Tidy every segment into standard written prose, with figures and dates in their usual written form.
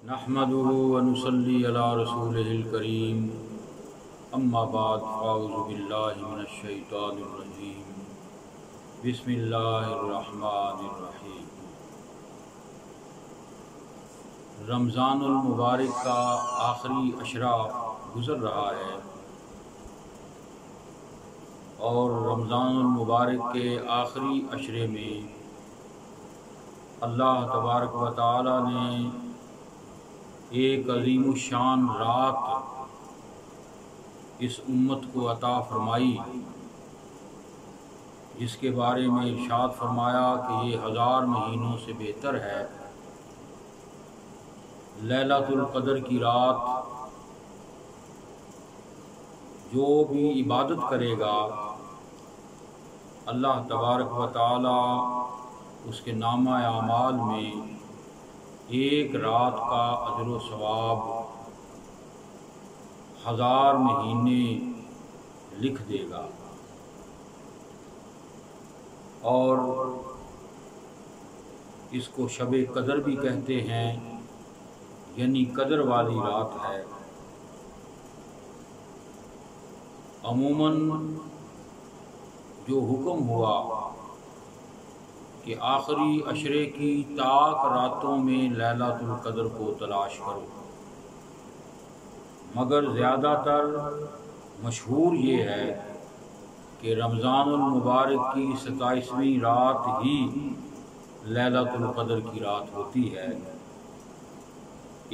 نحمده ونصلي على رسوله الكريم اما بعد فاعوذ باللہ من الشیطان الرجیم بسم اللہ الرحمن الرحیم۔ رمضان المبارک کا آخری عشرہ گزر رہا ہے اور رمضان المبارک کے آخری عشرے میں اللہ تبارک و تعالی نے ایک عظیم الشان رات اس امت کو عطا فرمائی، جس کے بارے میں ارشاد فرمایا کہ یہ 1000 مہینوں سے بہتر ہے۔ لیلۃ القدر کی رات جو بھی عبادت کرے گا اللہ تبارک و تعالی اس کے نامہ اعمال میں ایک رات کا اجر و ثواب 1000 مہینے لکھ دے گا، اور اس کو شب قدر بھی کہتے ہیں، یعنی قدر والی رات ہے۔ عموماً جو حکم ہوا کہ آخری عشرے کی طاق راتوں میں لیلۃ القدر کو تلاش کرو، مگر زیادہ تر مشہور یہ ہے کہ رمضان المبارک کی 27ویں رات ہی لیلۃ القدر کی رات ہوتی ہے۔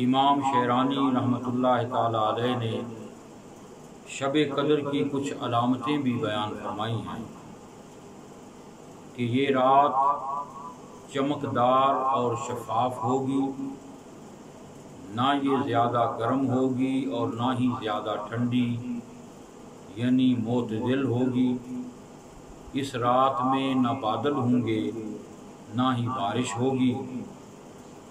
امام شیرانی رحمۃ اللہ تعالی علیہ نے شب قدر کی کچھ علامتیں بھی بیان فرمائی ہیں کہ یہ رات چمکدار اور شفاف ہوگی، نہ یہ زیادہ گرم ہوگی اور نہ ہی زیادہ ٹھنڈی، یعنی معتدل ہوگی۔ اس رات میں نہ بادل ہوں گے، نہ ہی بارش ہوگی،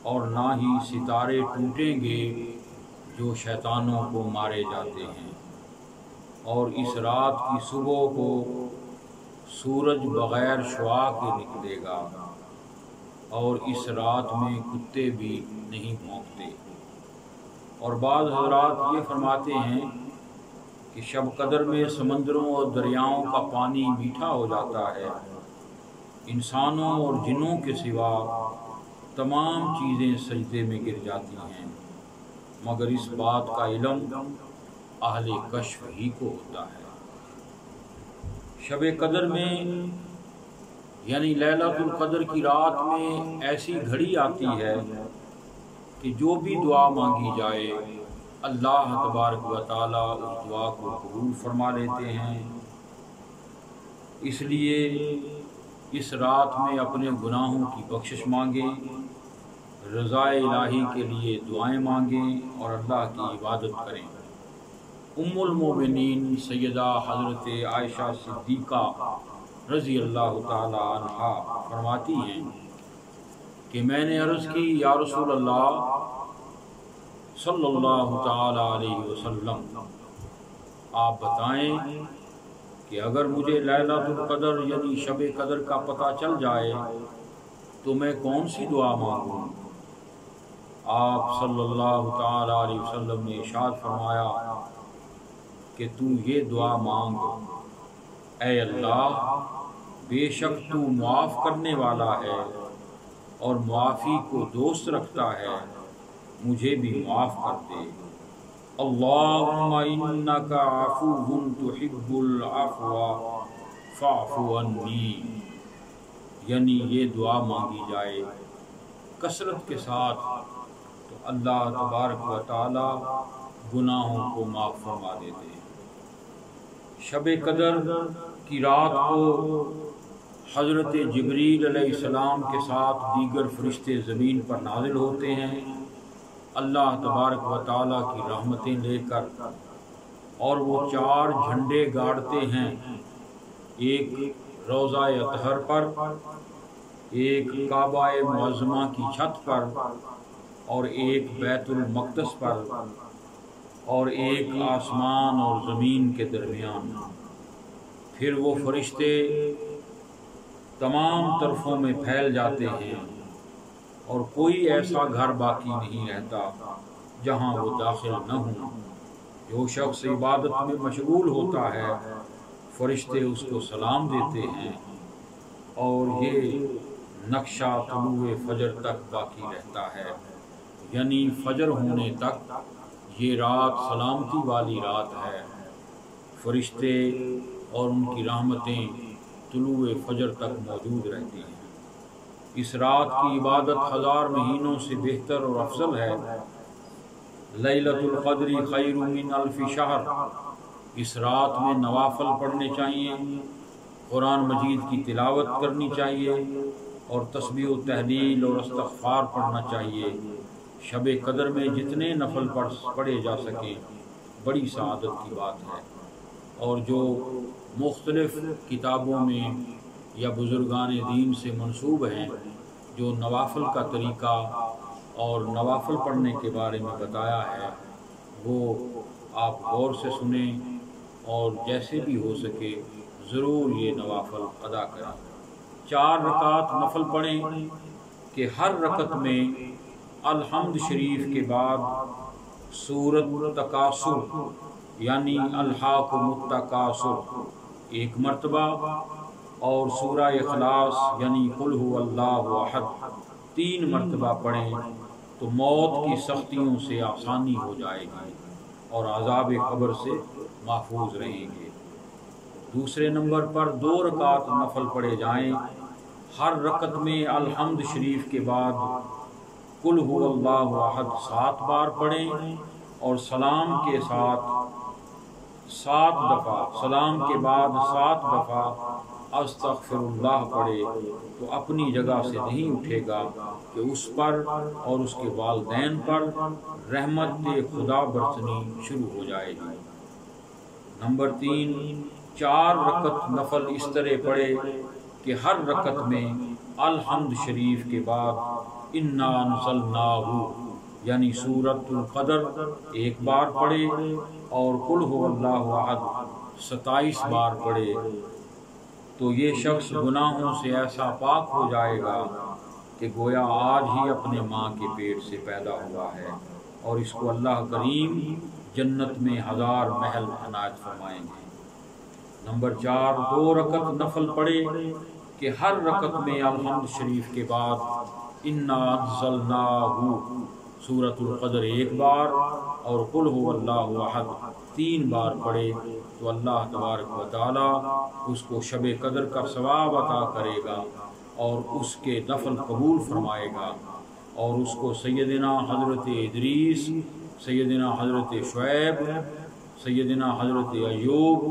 اور نہ ہی ستارے ٹوٹیں گے جو شیطانوں کو مارے جاتے ہیں، اور اس رات کی صبح کو سورج بغیر شعاع کے نکلے گا، اور اس رات میں کتے بھی نہیں بھونکتے۔ اور بعض حضرات یہ فرماتے ہیں کہ شب قدر میں سمندروں اور دریاؤں کا پانی میٹھا ہو جاتا ہے، انسانوں اور جنوں کے سوا تمام چیزیں سجدے میں گر جاتی ہیں، مگر اس بات کا علم اہل کشف ہی کو ہوتا ہے۔ شب قدر میں یعنی لیلۃ القدر کی رات میں ایسی گھڑی آتی ہے کہ جو بھی دعا مانگی جائے اللہ تبارک و تعالی اس دعا کو قبول فرما لیتے ہیں۔ اس لیے اس رات میں اپنے گناہوں کی بخشش مانگیں، رضا الہی کے لیے دعائیں مانگیں اور اللہ کی عبادت کریں۔ ام المومنین سیدہ حضرت عائشہ صدیقہ رضی اللہ تعالی عنہا فرماتی ہیں کہ میں نے عرض کی، یا رسول اللہ صلی اللہ تعالی علیہ وسلم، آپ بتائیں کہ اگر مجھے لیلۃ القدر یعنی شب قدر کا پتہ چل جائے تو میں کون سی دعا مانگوں؟ آپ صلی اللہ تعالی علیہ وسلم نے ارشاد فرمایا کہ تو یہ دعا مانگ، اے اللہ بے شک تو معاف کرنے والا ہے اور معافی کو دوست رکھتا ہے، مجھے بھی معاف کر دے۔ اللہم انک عفو تحب العفو فاعف عنی، یعنی یہ دعا مانگی جائے کثرت کے ساتھ تو اللہ تبارک و تعالی گناہوں کو معاف فرما دیتے ہیں۔ شب قدر کی رات کو حضرت جبریل علیہ السلام کے ساتھ دیگر فرشتے زمین پر نازل ہوتے ہیں اللہ تبارک و تعالیٰ کی رحمتیں لے کر، اور وہ 4 جھنڈے گاڑتے ہیں، ایک روضہ اطہر پر، ایک کعبہ معظمہ کی چھت پر، اور ایک بیت المقدس پر، اور ایک آسمان اور زمین کے درمیان۔ پھر وہ فرشتے تمام طرفوں میں پھیل جاتے ہیں اور کوئی ایسا گھر باقی نہیں رہتا جہاں وہ داخل نہ ہوں۔ جو شخص عبادت میں مشغول ہوتا ہے فرشتے اس کو سلام دیتے ہیں، اور یہ نقشہ طلوع فجر تک باقی رہتا ہے، یعنی فجر ہونے تک یہ رات سلامتی والی رات ہے۔ فرشتے اور ان کی رحمتیں طلوع فجر تک موجود رہتی ہیں۔ اس رات کی عبادت 1000 مہینوں سے بہتر اور افضل ہے۔ لیلۃ القدر خیر من الف شہر، اس رات میں نوافل پڑھنے چاہیے، قرآن مجید کی تلاوت کرنی چاہیے، اور تسبیح و تہلیل اور استغفار پڑھنا چاہیے۔ شب قدر میں جتنے نفل پڑھے جا سکیں بڑی سعادت کی بات ہے، اور جو مختلف کتابوں میں یا بزرگان دین سے منسوب ہیں جو نوافل کا طریقہ اور نوافل پڑھنے کے بارے میں بتایا ہے، وہ آپ غور سے سنیں اور جیسے بھی ہو سکے ضرور یہ نوافل ادا کریں۔ 4 رکعت نفل پڑھیں کہ ہر رکعت میں الحمد شریف کے بعد سورۃ تکاثر یعنی الہاکم التکاثر 1 مرتبہ اور سورہ اخلاص یعنی قل هو اللہ احد 3 مرتبہ پڑھیں تو موت کی سختیوں سے آسانی ہو جائے گی اور عذاب قبر سے محفوظ رہیں گے۔ دوسرے نمبر پر 2 رکعت نفل پڑھے جائیں، ہر رکعت میں الحمد شریف کے بعد قل هو اللہ احد 7 بار پڑھیں اور سلام کے ساتھ 7 دفعہ، سلام کے بعد 7 دفعہ استغفر اللہ پڑھے تو اپنی جگہ سے نہیں اٹھے گا کہ اس پر اور اس کے والدین پر رحمت خدا برسنی شروع ہو جائے گی۔ نمبر 3، 4 رکعت نفل اس طرح پڑھے کہ ہر رکعت میں الحمد شریف کے بعد انا انزلناہ یعنی سورۃ القدر 1 بار پڑھے اور قل هو اللہ احد 27 بار پڑھے تو یہ شخص گناہوں سے ایسا پاک ہو جائے گا کہ گویا آج ہی اپنے ماں کے پیٹ سے پیدا ہوا ہے، اور اس کو اللہ کریم جنت میں 1000 محل عنایت فرمائیں گے۔ نمبر 4، 2 رکعت نفل پڑھے کہ ہر رکعت میں الحمد شریف کے بعد انا انزلناہ سورۃ القدر 1 بار اور قل هو اللہ احد 3 بار پڑھے تو اللہ تبارک و تعالی اس کو شب قدر کا ثواب عطا کرے گا اور اس کے نفل قبول فرمائے گا، اور اس کو سیدنا حضرت ادریس، سیدنا حضرت شعیب، سیدنا حضرت ایوب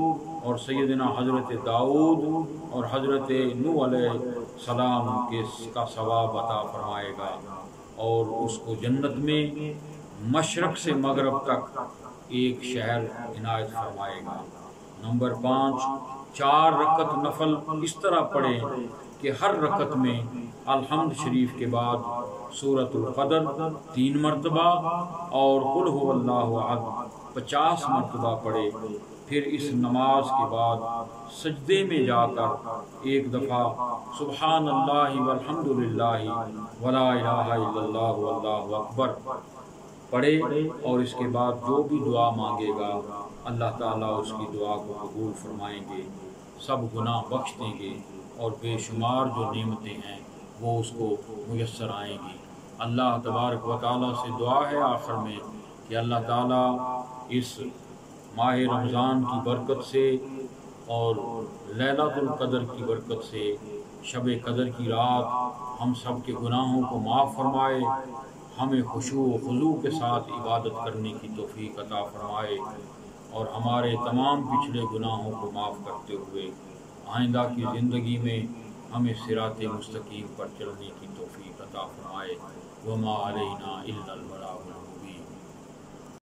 اور سیدنا حضرت داؤد اور حضرت نوح علیہ السلام کا ثواب عطا فرمائے گا، اور اس کو جنت میں مشرق سے مغرب تک ایک شہر عنایت فرمائے گا۔ نمبر 5، 4 رکعت نفل اس طرح پڑھیں کہ ہر رکعت میں الحمد شریف کے بعد سورۃ القدر 3 مرتبہ اور قل هو اللہ احد 50 مرتبہ پڑھے، پھر اس نماز کے بعد سجدے میں جا کر 1 دفعہ سبحان اللہ والحمد للہ ولا الہ الا اللہ واللہ اکبر پڑھے، اور اس کے بعد جو بھی دعا مانگے گا اللہ تعالیٰ اس کی دعا کو قبول فرمائیں گے، سب گناہ بخش دیں گے، اور بے شمار جو نعمتیں ہیں وہ اس کو میسر آئیں گی۔ اللہ تبارک و تعالیٰ سے دعا ہے آخر میں کہ اللہ تعالیٰ اس ماہ رمضان کی برکت سے اور لیلۃ القدر کی برکت سے شب قدر کی رات ہم سب کے گناہوں کو معاف فرمائے، ہمیں خشوع و خضوع کے ساتھ عبادت کرنے کی توفیق عطا فرمائے، اور ہمارے تمام پچھلے گناہوں کو معاف کرتے ہوئے آئندہ کی زندگی میں ہمیں صراط مستقیم پر چلنے کی توفیق عطا فرمائے۔ وما علینا الا البلاغ۔